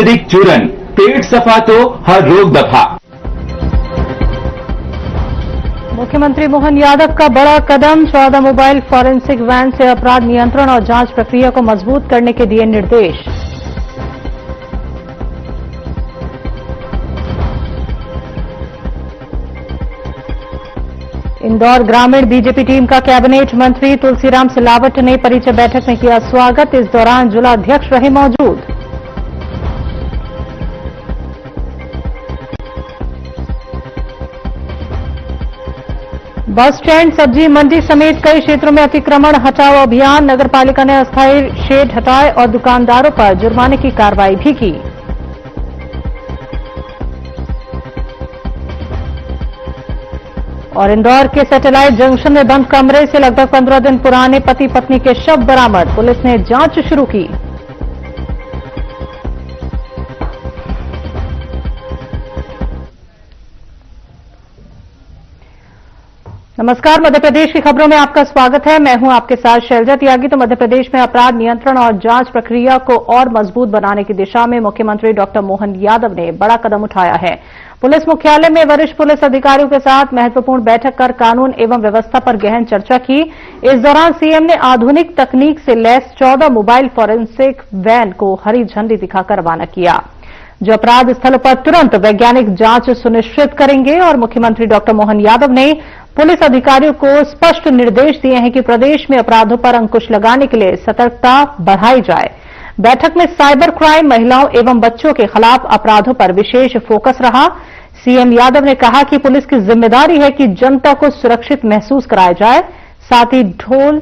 आयुर्वेदिक चूरन, पेट सफा तो हर रोग दफा। मुख्यमंत्री मोहन यादव का बड़ा कदम, 14 मोबाइल फॉरेंसिक वैन से अपराध नियंत्रण और जांच प्रक्रिया को मजबूत करने के दिए निर्देश। इंदौर ग्रामीण बीजेपी टीम का कैबिनेट मंत्री तुलसीराम सिलावट ने परिचय बैठक में किया स्वागत। इस दौरान जिला अध्यक्ष रहे मौजूद। बस स्टैंड, सब्जी मंडी समेत कई क्षेत्रों में अतिक्रमण हटाओ अभियान, नगरपालिका ने अस्थायी शेड हटाए और दुकानदारों पर जुर्माने की कार्रवाई भी की। और इंदौर के सैटेलाइट जंक्शन में बंद कमरे से लगभग 15 दिन पुराने पति पत्नी के शव बरामद, पुलिस ने जांच शुरू की। नमस्कार, मध्य प्रदेश की खबरों में आपका स्वागत है। मैं हूं आपके साथ शैलजा त्यागी। तो मध्य प्रदेश में अपराध नियंत्रण और जांच प्रक्रिया को और मजबूत बनाने की दिशा में मुख्यमंत्री डॉक्टर मोहन यादव ने बड़ा कदम उठाया है। पुलिस मुख्यालय में वरिष्ठ पुलिस अधिकारियों के साथ महत्वपूर्ण बैठक कर कानून एवं व्यवस्था पर गहन चर्चा की। इस दौरान सीएम ने आधुनिक तकनीक से लैस 14 मोबाइल फॉरेंसिक वैन को हरी झंडी दिखाकर रवाना किया, जो अपराध स्थलों पर तुरंत वैज्ञानिक जांच सुनिश्चित करेंगे। और मुख्यमंत्री डॉक्टर मोहन यादव ने पुलिस अधिकारियों को स्पष्ट निर्देश दिए हैं कि प्रदेश में अपराधों पर अंकुश लगाने के लिए सतर्कता बढ़ाई जाए। बैठक में साइबर क्राइम, महिलाओं एवं बच्चों के खिलाफ अपराधों पर विशेष फोकस रहा। सीएम यादव ने कहा कि पुलिस की जिम्मेदारी है कि जनता को सुरक्षित महसूस कराया जाए, साथ ही ढील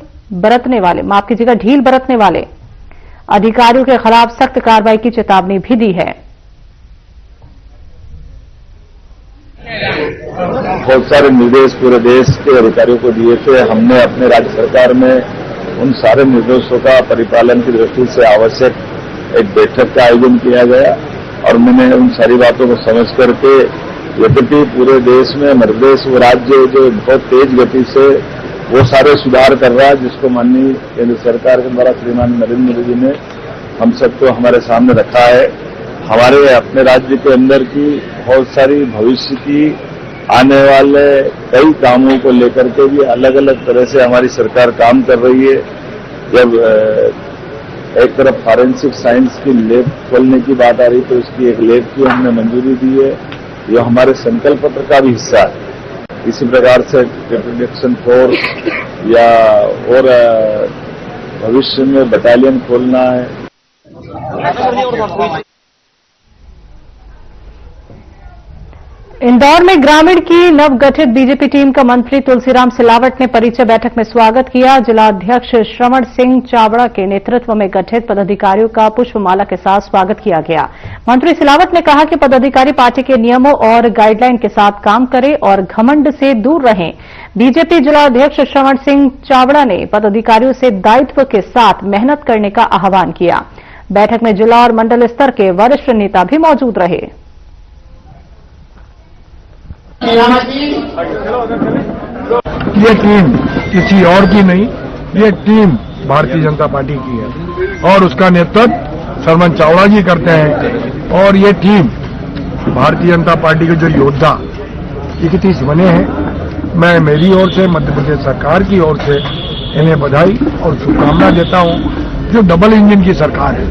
बरतने वाले अधिकारियों के खिलाफ सख्त कार्रवाई की चेतावनी भी दी है। बहुत सारे निर्देश पूरे देश के अधिकारियों को दिए थे। हमने अपने राज्य सरकार में उन सारे निर्देशों का परिपालन की दृष्टि से आवश्यक एक बैठक का आयोजन किया गया और मैंने उन सारी बातों को समझ करके, यद्यपि पूरे देश में मध्य प्रदेश वो राज्य जो बहुत तेज गति से वो सारे सुधार कर रहा है, जिसको माननीय केंद्र सरकार के द्वारा श्रीमान नरेंद्र मोदी जी ने हम सबको हमारे सामने रखा है। हमारे अपने राज्य के अंदर की बहुत सारी भविष्य की आने वाले कई कामों को लेकर के भी अलग अलग तरह से हमारी सरकार काम कर रही है। जब एक तरफ फॉरेंसिक साइंस की लैब खोलने की बात आ रही तो उसकी एक लैब की हमने मंजूरी दी है, जो हमारे संकल्प पत्र का भी हिस्सा है। इसी प्रकार से प्रोटेक्शन फोर्स या और भविष्य में बटालियन खोलना है। इंदौर में ग्रामीण की नवगठित बीजेपी टीम का मंत्री तुलसीराम सिलावट ने परिचय बैठक में स्वागत किया। जिला अध्यक्ष श्रवण सिंह चावड़ा के नेतृत्व में गठित पदाधिकारियों का पुष्पमाला के साथ स्वागत किया गया। मंत्री सिलावट ने कहा कि पदाधिकारी पार्टी के नियमों और गाइडलाइन के साथ काम करें और घमंड से दूर रहें। बीजेपी जिला अध्यक्ष श्रवण सिंह चावड़ा ने पदाधिकारियों से दायित्व के साथ मेहनत करने का आह्वान किया। बैठक में जिला और मंडल स्तर के वरिष्ठ नेता भी मौजूद रहे। ये टीम किसी और की नहीं, ये टीम भारतीय जनता पार्टी की है और उसका नेतृत्व श्रवण चावड़ा जी करते हैं। और ये टीम भारतीय जनता पार्टी के जो योद्धा 31 बने हैं, मैं मेरी ओर से मध्य प्रदेश सरकार की ओर से इन्हें बधाई और शुभकामना देता हूं। जो डबल इंजन की सरकार है,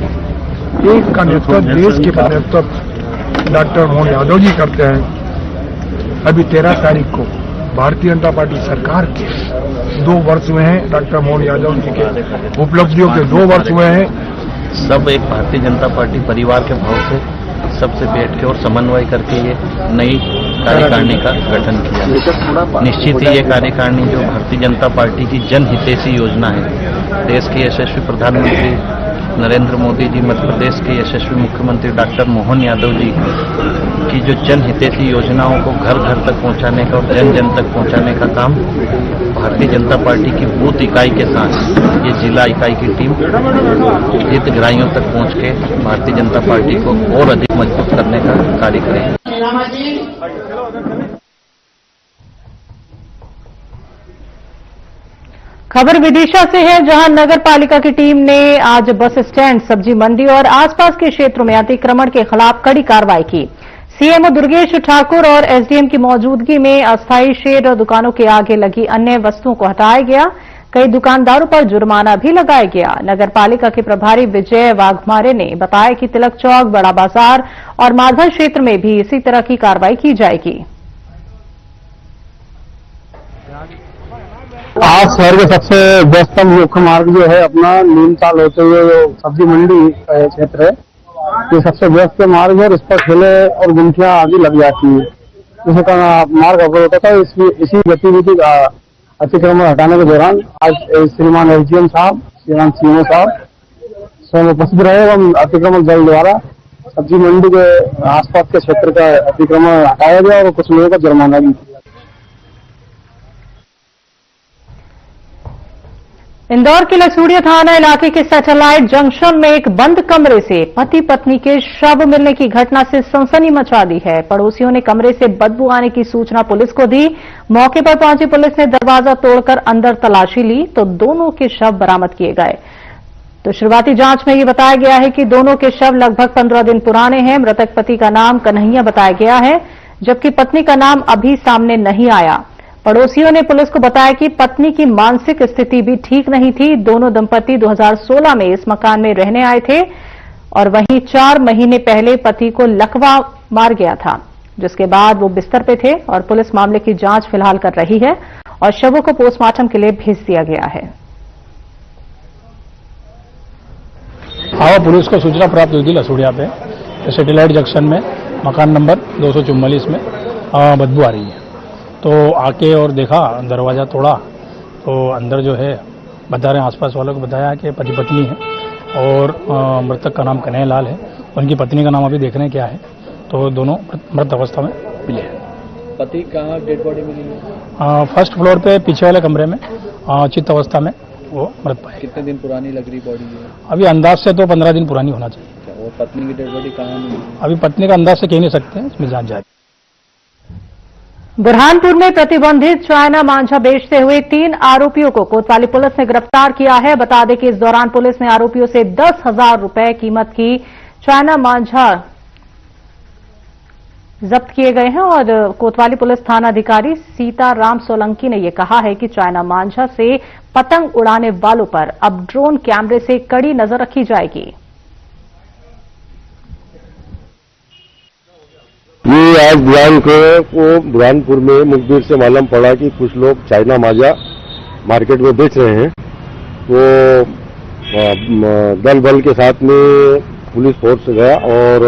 एक का नेतृत्व देश के नेतृत्व डॉक्टर मोहन यादव जी करते हैं। अभी 13 तारीख को भारतीय जनता पार्टी सरकार के 2 वर्ष हुए हैं, डॉक्टर मोहन यादव जी के उपलब्धियों के 2 वर्ष हुए हैं। सब एक भारतीय जनता पार्टी परिवार के भाव से सबसे बैठ के और समन्वय करके ये नई कार्यकारिणी का गठन किया। निश्चित ही ये कार्यकारिणी जो भारतीय जनता पार्टी की जनहितैषी योजना है, देश के यशस्वी प्रधानमंत्री नरेंद्र मोदी जी, मध्य प्रदेश के यशस्वी मुख्यमंत्री डॉक्टर मोहन यादव जी की जो जनहितैषी योजनाओं को घर घर तक पहुंचाने का और जन जन तक पहुंचाने का काम भारतीय जनता पार्टी की बूथ इकाई के साथ ये जिला इकाई की टीम हितग्राहियों तक पहुंच के भारतीय जनता पार्टी को और अधिक मजबूत करने का कार्य करेगी। खबर विदिशा से है, जहां नगर पालिका की टीम ने आज बस स्टैंड, सब्जी मंडी और आसपास के क्षेत्रों में अतिक्रमण के खिलाफ कड़ी कार्रवाई की। सीएमओ दुर्गेश ठाकुर और एसडीएम की मौजूदगी में अस्थायी शेड और दुकानों के आगे लगी अन्य वस्तुओं को हटाया गया। कई दुकानदारों पर जुर्माना भी लगाया गया। नगर पालिका के प्रभारी विजय वाघमारे ने बताया कि तिलक चौक, बड़ा बाजार और माधवन क्षेत्र में भी इसी तरह की कार्रवाई की जाएगी। आज शहर के सबसे व्यस्तम मुख्य मार्ग जो है अपना नीमताल होते हुए जो सब्जी मंडी क्षेत्र है, ये सबसे व्यस्त मार्ग है और इस पर ठेले और गुमटियां आदि लग जाती है। इसका मार्ग अवरोध होता था। इसी गतिविधि का अतिक्रमण हटाने के दौरान आज श्रीमान एसडीएम साहब, श्रीमान सीएमओ साहब स्वयं उपस्थित रहे एवं अतिक्रमण दल द्वारा सब्जी मंडी के आसपास के क्षेत्र का अतिक्रमण हटाया गया और कुछ लोगों का जुर्माना भी किया। इंदौर के लसूड़िया थाना इलाके के सैटेलाइट जंक्शन में एक बंद कमरे से पति पत्नी के शव मिलने की घटना से सनसनी मचा दी है। पड़ोसियों ने कमरे से बदबू आने की सूचना पुलिस को दी। मौके पर पहुंची पुलिस ने दरवाजा तोड़कर अंदर तलाशी ली तो दोनों के शव बरामद किए गए। तो शुरुआती जांच में ये बताया गया है कि दोनों के शव लगभग 15 दिन पुराने हैं। मृतक पति का नाम कन्हैया बताया गया है, जबकि पत्नी का नाम अभी सामने नहीं आया। पड़ोसियों ने पुलिस को बताया कि पत्नी की मानसिक स्थिति भी ठीक नहीं थी। दोनों दंपति 2016 में इस मकान में रहने आए थे और वहीं 4 महीने पहले पति को लकवा मार गया था, जिसके बाद वो बिस्तर पे थे और पुलिस मामले की जांच फिलहाल कर रही है और शवों को पोस्टमार्टम के लिए भेज दिया गया है। हाँ, पुलिस को सूचना प्राप्त हुई थी लसूड़िया पे सैटेलाइट जंक्शन में मकान नंबर 244 में बदबू आ रही है। तो आके और देखा, दरवाज़ा तोड़ा तो अंदर जो है बता रहे हैं, आसपास वालों को बताया कि पति पत्नी है और मृतक का नाम कन्हैया लाल है। उनकी पत्नी का नाम अभी देखने क्या है, तो दोनों मृत अवस्था में मिले हैं। पति कहाँ डेड बॉडी मिली है? फर्स्ट फ्लोर पे पीछे वाले कमरे में चित्त अवस्था में वो मृत पाए। कितने दिन पुरानी लग रही बॉडी है? अभी अंदाज से तो 15 दिन पुरानी होना चाहिए। और पत्नी की डेड बॉडी कहाँ मिली? अभी पत्नी का अंदाज से कह नहीं सकते, इसमें जांच जारी। बुरहानपुर में प्रतिबंधित चाइना मांझा बेचते हुए 3 आरोपियों को कोतवाली पुलिस ने गिरफ्तार किया है। बता दें कि इस दौरान पुलिस ने आरोपियों से 10,000 रुपए कीमत की चाइना मांझा जब्त किए गए हैं और कोतवाली पुलिस थाना अधिकारी सीताराम सोलंकी ने यह कहा है कि चाइना मांझा से पतंग उड़ाने वालों पर अब ड्रोन कैमरे से कड़ी नजर रखी जाएगी। ये आज बुरहानपुर में मुखबिर से मालूम पड़ा कि कुछ लोग चाइना मांझा मार्केट में बेच रहे हैं। तो दल बल के साथ में पुलिस फोर्स गया और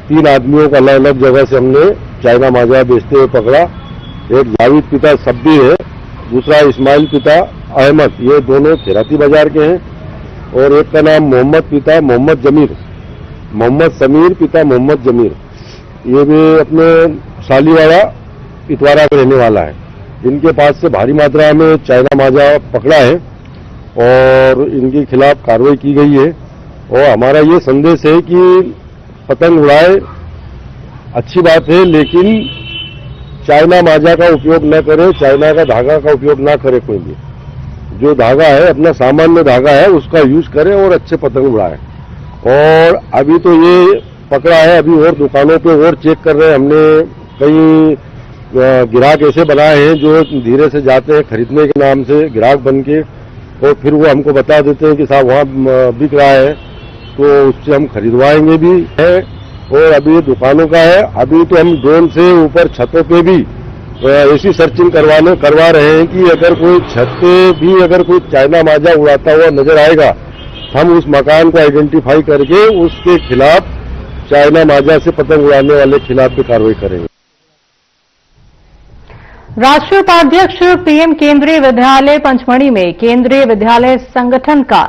3 आदमियों को अलग अलग जगह से हमने चाइना मांझा बेचते हुए पकड़ा। एक जावेद पिता सब्बी है, दूसरा इस्माइल पिता अहमद, ये दोनों थिराती बाजार के हैं। और एक का नाम मोहम्मद पिता मोहम्मद जमीर, मोहम्मद समीर पिता मोहम्मद जमीर, ये भी अपने सालीवाड़ा इतवारा का रहने वाला है। इनके पास से भारी मात्रा में चाइना मांझा पकड़ा है और इनके खिलाफ कार्रवाई की गई है। और हमारा ये संदेश है कि पतंग उड़ाए अच्छी बात है, लेकिन चाइना मांझा का उपयोग न करे, चाइना का धागा का उपयोग न करे। कोई भी जो धागा है अपना सामान्य धागा है उसका यूज करे और अच्छे पतंग उड़ाए। और अभी तो ये पकड़ा है, अभी और दुकानों पे और चेक कर रहे हैं। हमने कई ग्राहक ऐसे बनाए हैं जो धीरे से जाते हैं खरीदने के नाम से ग्राहक बन के, और फिर वो हमको बता देते हैं कि साहब वहाँ बिक रहा है, तो उससे हम खरीदवाएंगे भी है। और अभी ये दुकानों का है। अभी तो हम ड्रोन से ऊपर छतों पे भी ऐसी सर्चिंग करवा रहे हैं कि अगर कोई छत पे भी अगर कोई चाइना मांझा उड़ाता हुआ नजर आएगा, हम उस मकान को आइडेंटिफाई करके उसके खिलाफ चाइना मांझा से पतंग उड़ाने वाले खिलाफ भी कार्रवाई करेंगे। राष्ट्रीय उपाध्यक्ष पीएम केंद्रीय विद्यालय पंचमढ़ी में केंद्रीय विद्यालय संगठन का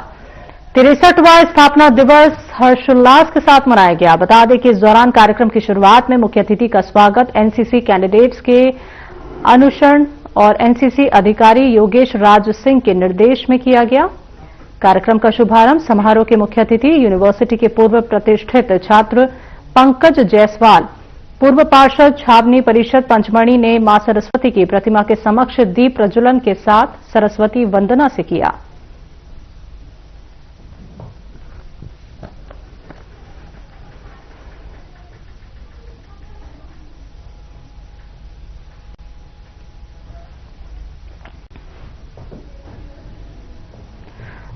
63वां स्थापना दिवस हर्षोल्लास के साथ मनाया गया। बता दें कि इस दौरान कार्यक्रम की शुरुआत में मुख्य अतिथि का स्वागत एनसीसी कैंडिडेट्स के अनुसरण और एनसीसी अधिकारी योगेश राज सिंह के निर्देश में किया गया। कार्यक्रम का शुभारंभ समारोह के मुख्य अतिथि यूनिवर्सिटी के पूर्व प्रतिष्ठित छात्र पंकज जायसवाल पूर्व पार्षद छावनी परिषद पंचमढ़ी ने मां सरस्वती की प्रतिमा के समक्ष दीप प्रज्वलन के साथ सरस्वती वंदना से किया।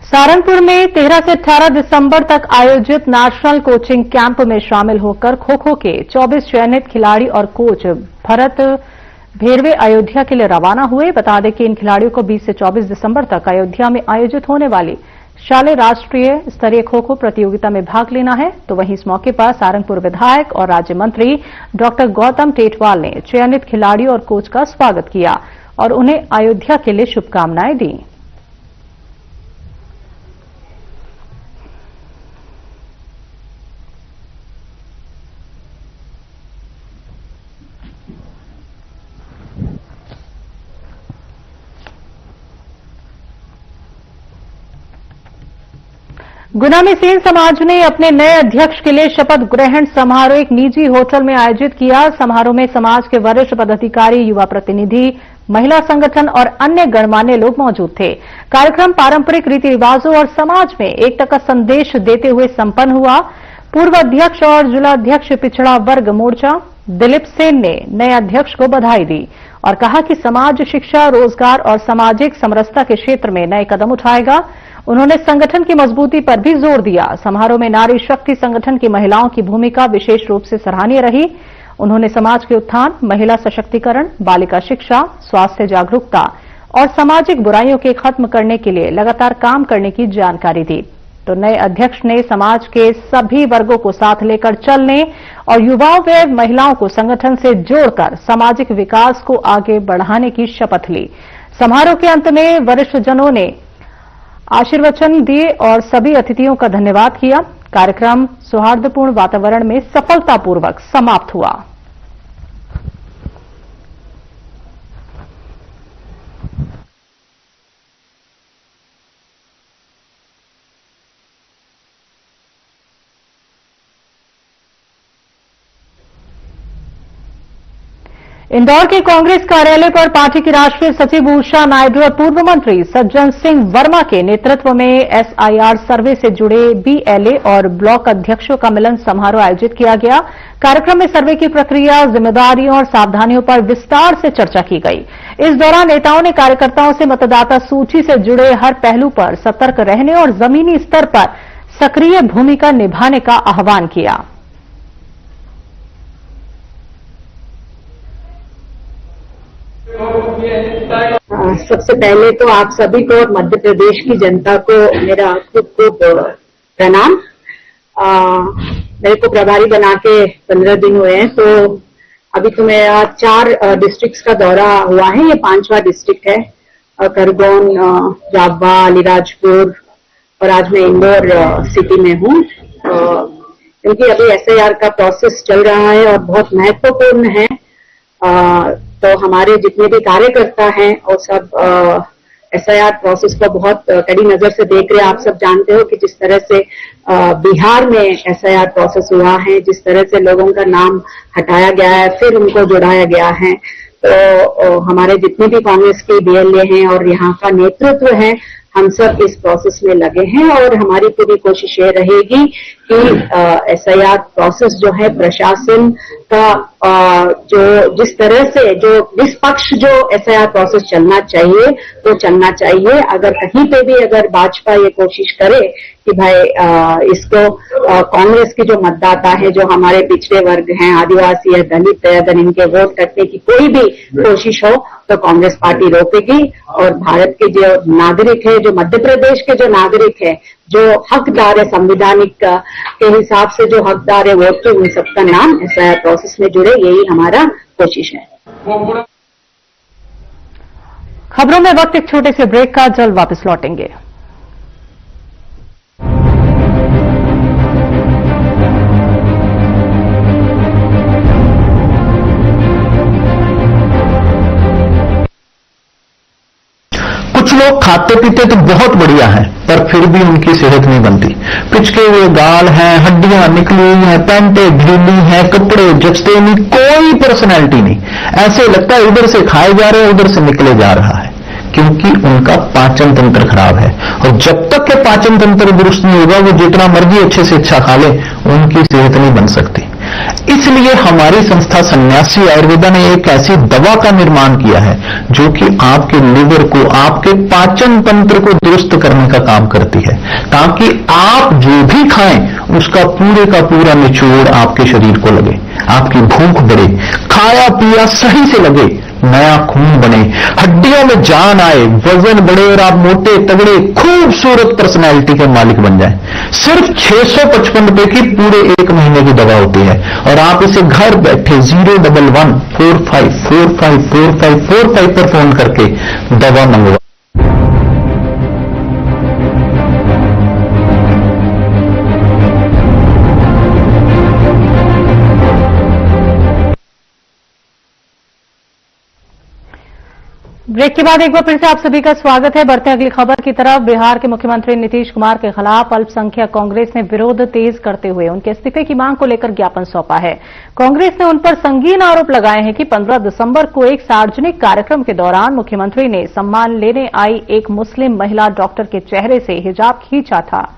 सहारनपुर में 13 से 18 दिसंबर तक आयोजित नेशनल कोचिंग कैंप में शामिल होकर खो-खो के 24 चयनित खिलाड़ी और कोच भरत भेरवे अयोध्या के लिए रवाना हुए। बता दें कि इन खिलाड़ियों को 20 से 24 दिसंबर तक अयोध्या में आयोजित होने वाली शालेय राष्ट्रीय स्तरीय खो-खो प्रतियोगिता में भाग लेना है। तो वहीं इस मौके पर सहारनपुर विधायक और राज्य मंत्री डॉक्टर गौतम टेटवाल ने चयनित खिलाड़ियों और कोच का स्वागत किया और उन्हें अयोध्या के लिए शुभकामनाएं दी। गुना में सेन समाज ने अपने नए अध्यक्ष के लिए शपथ ग्रहण समारोह एक निजी होटल में आयोजित किया। समारोह में समाज के वरिष्ठ पदाधिकारी, युवा प्रतिनिधि, महिला संगठन और अन्य गणमान्य लोग मौजूद थे। कार्यक्रम पारंपरिक रीति रिवाजों और समाज में एकता का संदेश देते हुए संपन्न हुआ। पूर्व अध्यक्ष और जिला अध्यक्ष पिछड़ा वर्ग मोर्चा दिलीप सेन ने नए अध्यक्ष को बधाई दी और कहा कि समाज शिक्षा, रोजगार और सामाजिक समरसता के क्षेत्र में नए कदम उठाएगा। उन्होंने संगठन की मजबूती पर भी जोर दिया। समारोह में नारी शक्ति संगठन की महिलाओं की भूमिका विशेष रूप से सराहनीय रही। उन्होंने समाज के उत्थान, महिला सशक्तिकरण, बालिका शिक्षा, स्वास्थ्य जागरूकता और सामाजिक बुराइयों के खत्म करने के लिए लगातार काम करने की जानकारी दी। तो नए अध्यक्ष ने समाज के सभी वर्गों को साथ लेकर चलने और युवाओं व महिलाओं को संगठन से जोड़कर सामाजिक विकास को आगे बढ़ाने की शपथ ली। समारोह के अंत में वरिष्ठ जनों ने आशीर्वचन दिए और सभी अतिथियों का धन्यवाद किया। कार्यक्रम सौहार्दपूर्ण वातावरण में सफलतापूर्वक समाप्त हुआ। इंदौर के कांग्रेस कार्यालय पर पार्टी की राष्ट्रीय सचिव उषा नायडू और पूर्व मंत्री सज्जन सिंह वर्मा के नेतृत्व में एसआईआर सर्वे से जुड़े बीएलए और ब्लॉक अध्यक्षों का मिलन समारोह आयोजित किया गया। कार्यक्रम में सर्वे की प्रक्रिया, जिम्मेदारियों और सावधानियों पर विस्तार से चर्चा की गई। इस दौरान नेताओं ने कार्यकर्ताओं से मतदाता सूची से जुड़े हर पहलू पर सतर्क रहने और जमीनी स्तर पर सक्रिय भूमिका निभाने का आह्वान किया। सबसे पहले तो आप सभी को और मध्य प्रदेश की जनता को मेरा खूब प्रणाम। मेरे को प्रभारी बना के 15 दिन हुए हैं, तो अभी तो मेरा 4 डिस्ट्रिक्ट्स का दौरा हुआ है। ये 5वां डिस्ट्रिक्ट है, खरगोन, जाबा, अलीराजपुर और आज मैं इंदौर सिटी में हूँ। क्योंकि अभी एसआईआर का प्रोसेस चल रहा है और बहुत महत्वपूर्ण है, तो हमारे जितने भी कार्यकर्ता हैं और सब एसआईआर प्रोसेस को बहुत कड़ी नजर से देख रहे हैं। आप सब जानते हो कि जिस तरह से बिहार में एसआईआर प्रोसेस हुआ है, जिस तरह से लोगों का नाम हटाया गया है फिर उनको जुड़ाया गया है, तो हमारे जितने भी कांग्रेस के बीएलए हैं और यहाँ का नेतृत्व है, हम सब इस प्रोसेस में लगे हैं और हमारी पूरी कोशिश ये रहेगी कि एसआईआर प्रोसेस जो है प्रशासन का जो जिस तरह से जो निष्पक्ष जो एसआईआर प्रोसेस चलना चाहिए तो चलना चाहिए। अगर कहीं पे भी अगर भाजपा ये कोशिश करे कि भाई इसको कांग्रेस के जो मतदाता है, जो हमारे पिछड़े वर्ग हैं, आदिवासी है, दलित है, अगर इनके वोट करने की कोई भी कोशिश हो तो कांग्रेस पार्टी रोकेगी। और भारत के जो नागरिक है, जो मध्य प्रदेश के जो नागरिक है, जो हकदार है संविधानिक के हिसाब से जो हकदार है वोट के, उन सबका नाम एसआईआर प्रोसेस में जुड़े, यही हमारा कोशिश है। खबरों में वक्त एक छोटे से ब्रेक का, जल्द वापस लौटेंगे। कुछ लोग लोग खाते पीते तो बहुत बढ़िया हैं, पर फिर भी उनकी सेहत नहीं बनती। पिचके हुए गाल हैं, हड्डियां निकली हुई हैं, पैंटें ढीली हैं, कपड़े जचते नहीं, कोई पर्सनैलिटी नहीं। ऐसे लगता है इधर से खाए जा रहे हैं, उधर से निकले जा रहा है, क्योंकि उनका पाचन तंत्र खराब है। और जब तक के पाचन तंत्र दुरुस्त नहीं होगा, वो जितना मर्जी अच्छे से अच्छा खा ले, उनकी सेहत नहीं बन सकती। इसलिए हमारी संस्था सन्यासी आयुर्वेदा ने एक ऐसी दवा का निर्माण किया है जो कि आपके लिवर को, आपके पाचन तंत्र को दुरुस्त करने का काम करती है, ताकि आप जो भी खाएं उसका पूरे का पूरा निचोड़ आपके शरीर को लगे, आपकी भूख बढ़े, खाया पिया सही से लगे, नया खून बने, हड्डियों में जान आए, वजन बढ़े और आप मोटे तगड़े खूबसूरत पर्सनैलिटी के मालिक बन जाएं। सिर्फ 655 रुपए की पूरे 1 महीने की दवा होती है और आप इसे घर बैठे 01145454545 पर फोन करके दवा मंगवा। ब्रेक के बाद एक बार फिर से आप सभी का स्वागत है। बढ़ते हैं अगली खबर की तरफ। बिहार के मुख्यमंत्री नीतीश कुमार के खिलाफ अल्पसंख्यक कांग्रेस ने विरोध तेज करते हुए उनके इस्तीफे की मांग को लेकर ज्ञापन सौंपा है। कांग्रेस ने उन पर संगीन आरोप लगाए हैं कि 15 दिसंबर को एक सार्वजनिक कार्यक्रम के दौरान मुख्यमंत्री ने सम्मान लेने आई एक मुस्लिम महिला डॉक्टर के चेहरे से हिजाब खींचा था,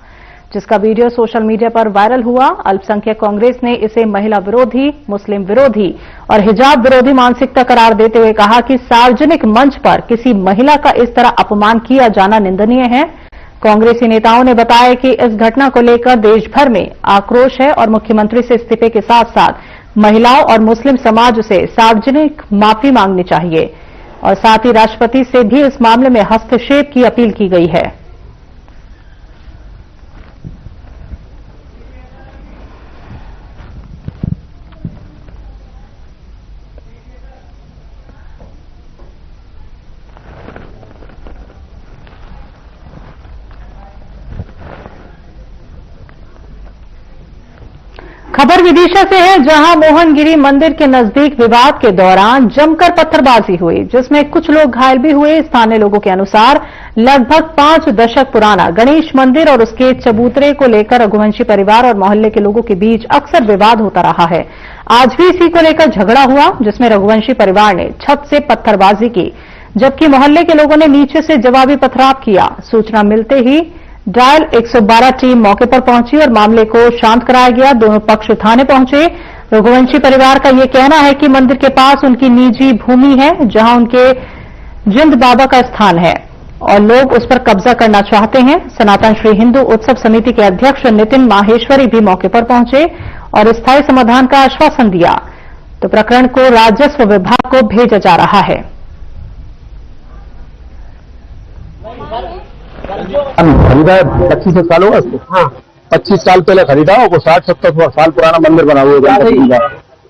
जिसका वीडियो सोशल मीडिया पर वायरल हुआ। अल्पसंख्यक कांग्रेस ने इसे महिला विरोधी, मुस्लिम विरोधी और हिजाब विरोधी मानसिकता करार देते हुए कहा कि सार्वजनिक मंच पर किसी महिला का इस तरह अपमान किया जाना निंदनीय है। कांग्रेसी नेताओं ने बताया कि इस घटना को लेकर देश भर में आक्रोश है और मुख्यमंत्री से इस्तीफे के साथ साथ महिलाओं और मुस्लिम समाज से सार्वजनिक माफी मांगनी चाहिए और साथ ही राष्ट्रपति से भी इस मामले में हस्तक्षेप की अपील की गई है। खबर विदिशा से है, जहां मोहनगिरी मंदिर के नजदीक विवाद के दौरान जमकर पत्थरबाजी हुई, जिसमें कुछ लोग घायल भी हुए। स्थानीय लोगों के अनुसार लगभग 5 दशक पुराना गणेश मंदिर और उसके चबूतरे को लेकर रघुवंशी परिवार और मोहल्ले के लोगों के बीच अक्सर विवाद होता रहा है। आज भी इसी को लेकर झगड़ा हुआ, जिसमें रघुवंशी परिवार ने छत से पत्थरबाजी की, जबकि मोहल्ले के लोगों ने नीचे से जवाबी पथराव किया। सूचना मिलते ही डायल 112 टीम मौके पर पहुंची और मामले को शांत कराया गया। दोनों पक्ष थाने पहुंचे। रघुवंशी परिवार का यह कहना है कि मंदिर के पास उनकी निजी भूमि है, जहां उनके जिंद बाबा का स्थान है और लोग उस पर कब्जा करना चाहते हैं। सनातन श्री हिंदू उत्सव समिति के अध्यक्ष नितिन माहेश्वरी भी मौके पर पहुंचे और स्थायी समाधान का आश्वासन दिया। तो प्रकरण को राजस्व विभाग को भेजा जा रहा है। खरीदा है 25 साल होगा उसको। हाँ, 25 साल पहले खरीदा, वो 60-70 साल पुराना मंदिर बना हुआ है,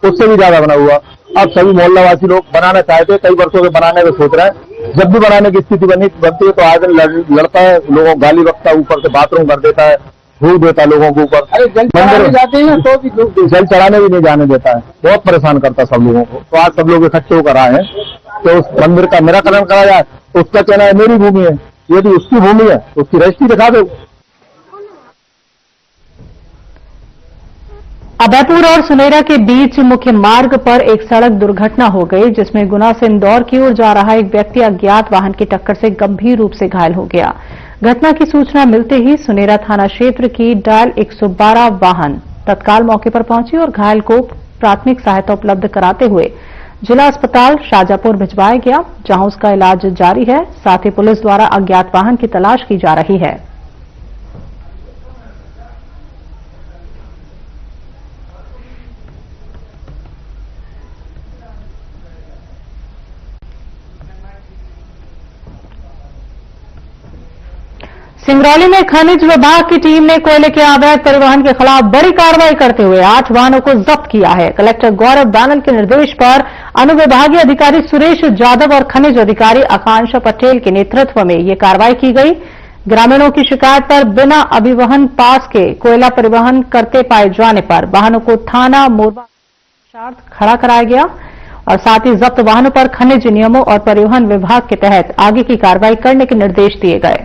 उससे भी ज्यादा बना हुआ। अब सभी मोहल्लावासी लोग बनाना चाहते, कई वर्षों के बनाने का सोच रहा है। जब भी बनाने की स्थिति बनती है तो आज लड़ता है, लोगों को गाली बकता, ऊपर से बाथरूम कर देता है, धूल देता है लोगों के ऊपर। अरे जल चढ़ाने जाते हैं तो भी जल चढ़ाने भी नहीं जाने देता है, बहुत परेशान करता है सब लोगों को। तो आज सब लोग इकट्ठे होकर आए हैं तो उस मंदिर का निराकरण करा जाए। उसका कहना है मेरी भूमि है, यदि उसकी भूमि है तो उसकी रजिस्ट्री दिखा दो। अभयपुर और सुनेरा के बीच मुख्य मार्ग पर एक सड़क दुर्घटना हो गई, जिसमें गुना से इंदौर की ओर जा रहा एक व्यक्ति अज्ञात वाहन की टक्कर से गंभीर रूप से घायल हो गया। घटना की सूचना मिलते ही सुनेरा थाना क्षेत्र की डायल 112 वाहन तत्काल मौके पर पहुंची और घायल को प्राथमिक सहायता उपलब्ध कराते हुए जिला अस्पताल शाजापुर भिजवाया गया, जहां उसका इलाज जारी है। साथ ही पुलिस द्वारा अज्ञात वाहन की तलाश की जा रही है। सिंगरौली में खनिज विभाग की टीम ने कोयले के अवैध परिवहन के खिलाफ बड़ी कार्रवाई करते हुए 8 वाहनों को जब्त किया है। कलेक्टर गौरव बानल के निर्देश पर अनुविभागीय अधिकारी सुरेश जाधव और खनिज अधिकारी आकांक्षा पटेल के नेतृत्व में ये कार्रवाई की गई। ग्रामीणों की शिकायत पर बिना अभिवहन पास के कोयला परिवहन करते पाए जाने पर वाहनों को थाना मोरबा खड़ा कराया गया। और साथ ही जब्त वाहनों पर खनिज नियमों और परिवहन विभाग के तहत आगे की कार्रवाई करने के निर्देश दिए गए।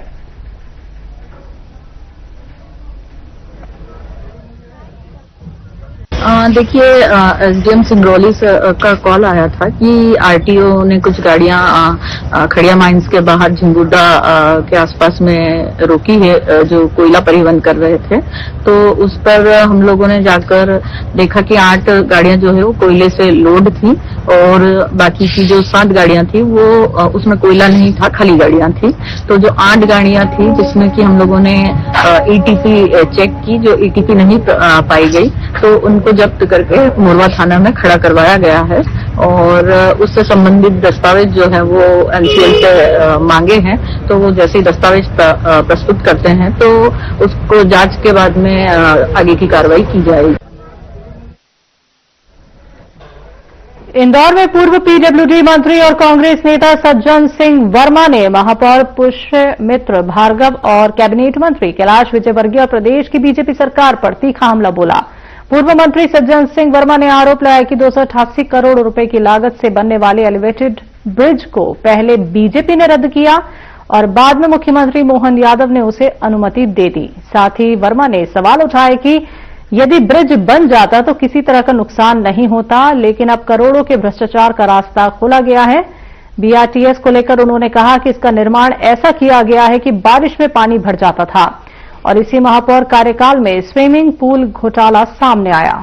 देखिए, एसडीएम सिंगरौली का कॉल आया था कि आरटीओ ने कुछ गाड़ियां खड़िया माइंस के बाहर झिंगुडा के आसपास में रोकी है, जो कोयला परिवहन कर रहे थे। तो उस पर हम लोगों ने जाकर देखा कि 8 गाड़ियां जो है वो कोयले से लोड थी और बाकी की जो 7 गाड़ियां थी वो उसमें कोयला नहीं था, खाली गाड़ियां थी। तो जो 8 गाड़ियां थी जिसमें कि हम लोगों ने ईटीपी चेक की, जो ईटीपी नहीं पाई गई, तो उनको जब्त करके मोरवा थाना में खड़ा करवाया गया है और उससे संबंधित दस्तावेज जो है वो एनसीएल से मांगे हैं। तो वो जैसे ही दस्तावेज प्रस्तुत करते हैं तो उसको जांच के बाद में आगे की कार्रवाई की जाएगी। इंदौर में पूर्व पीडब्ल्यूडी मंत्री और कांग्रेस नेता सज्जन सिंह वर्मा ने महापौर पुष्यमित्र भार्गव और कैबिनेट मंत्री कैलाश विजयवर्गीय और प्रदेश की बीजेपी सरकार पर तीखा हमला बोला। पूर्व मंत्री सज्जन सिंह वर्मा ने आरोप लगाया कि 288 करोड़ रुपए की लागत से बनने वाले एलिवेटेड ब्रिज को पहले बीजेपी ने रद्द किया और बाद में मुख्यमंत्री मोहन यादव ने उसे अनुमति दे दी। साथ ही वर्मा ने सवाल उठाए कि यदि ब्रिज बन जाता तो किसी तरह का नुकसान नहीं होता, लेकिन अब करोड़ों के भ्रष्टाचार का रास्ता खोला गया है। बीआरटीएस को लेकर उन्होंने कहा कि इसका निर्माण ऐसा किया गया है कि बारिश में पानी भर जाता था और इसी महापौर कार्यकाल में स्विमिंग पूल घोटाला सामने आया।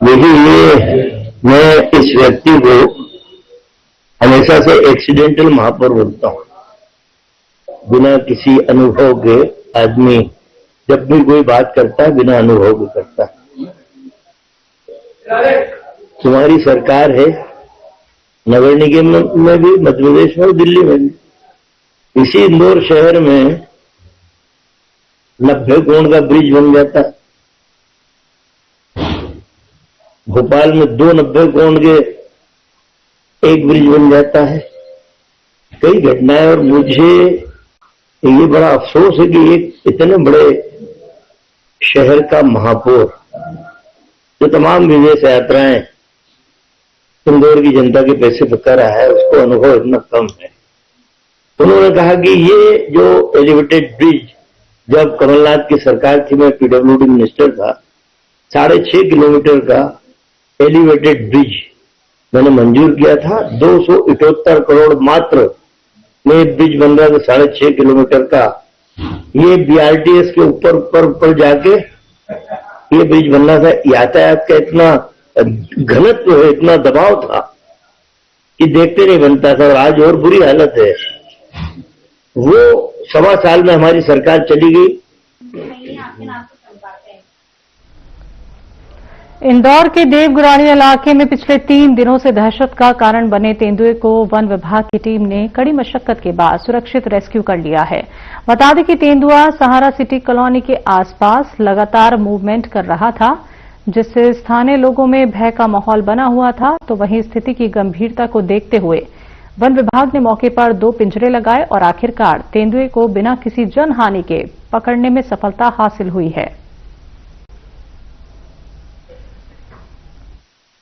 देखिए, मैं इस व्यक्ति को हमेशा से एक्सीडेंटल महापौर बोलता हूं। बिना किसी अनुभव के आदमी जब भी कोई बात करता है बिना अनुभव के करता है। तुम्हारी सरकार है, नगर निगम में भी, मध्य प्रदेश में, दिल्ली में भी। इसी इंदौर शहर में 90 करोड़ का ब्रिज बन जाता है। भोपाल में 2 90 करोड़ के एक ब्रिज बन जाता है। कई घटनाएं, और मुझे ये बड़ा अफसोस है कि एक इतने बड़े शहर का महापौर जो तमाम विदेश यात्राएं इंदौर की जनता के पैसे पर कर रहा है, उसको अनुभव इतना कम है। उन्होंने कहा कि ये जो एलिवेटेड ब्रिज, जब कमलनाथ की सरकार थी, मैं पीडब्ल्यूडी मिनिस्टर था, 6.5 किलोमीटर का एलिवेटेड ब्रिज मैंने मंजूर किया था। 278 करोड़ मात्र में ब्रिज बन रहा था, 6.5 किलोमीटर का। ये बीआरटीएस के ऊपर जाके ये ब्रिज बन रहा था। यातायात का इतना घनत्व है, इतना दबाव था कि देखते नहीं बनता था। और आज और बुरी हालत है। वो 1.25 साल में हमारी सरकार चली गई। इंदौर के देवगुरानी इलाके में पिछले 3 दिनों से दहशत का कारण बने तेंदुए को वन विभाग की टीम ने कड़ी मशक्कत के बाद सुरक्षित रेस्क्यू कर लिया है। बता दें कि तेंदुआ सहारा सिटी कॉलोनी के आसपास लगातार मूवमेंट कर रहा था, जिससे स्थानीय लोगों में भय का माहौल बना हुआ था। तो वहीं स्थिति की गंभीरता को देखते हुए वन विभाग ने मौके पर 2 पिंजरे लगाए और आखिरकार तेंदुए को बिना किसी जनहानि के पकड़ने में सफलता हासिल हुई है।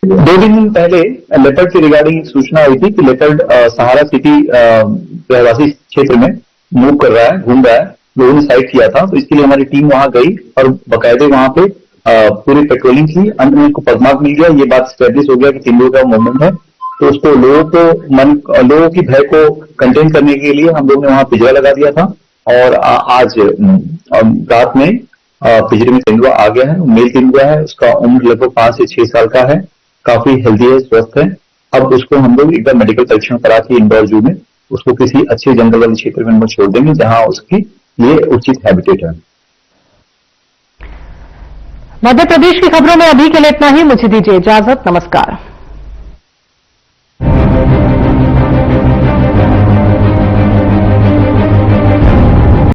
2 दिन पहले लेपर्ड की रिगार्डिंग सूचना आई थी कि लेपर्ड सहारा सिटी रहवासी क्षेत्र में मूव कर रहा है, घूम रहा है। लोगों ने साइट किया था, तो इसके लिए हमारी टीम वहां गई और बाकायदे वहां पे पूरी पेट्रोलिंग की। अंत में उसको पदमार्क मिल गया। ये बात स्टैब्लिश हो गया कि तेंदुए का मूवमेंट है। तो उसको लोगों की भय को कंटेन करने के लिए हम लोगों ने वहां पिंजरा लगा दिया था और आज रात में पिंजरे में तेंदुआ आ गया है। मेल तेंदुआ है, उसका उम्र लगभग 5 से 6 साल का है, काफी हेल्दी है, स्वस्थ है। अब उसको हम लोग एक बार मेडिकल परीक्षण करा के इंदौर जू में उसको किसी अच्छे जंगल वाले क्षेत्र में हम छोड़ देंगे जहां उसकी ये उचित हैबिटेट है। मध्य प्रदेश की खबरों में अभी के लिए इतना ही। मुझे दीजिए इजाजत। नमस्कार।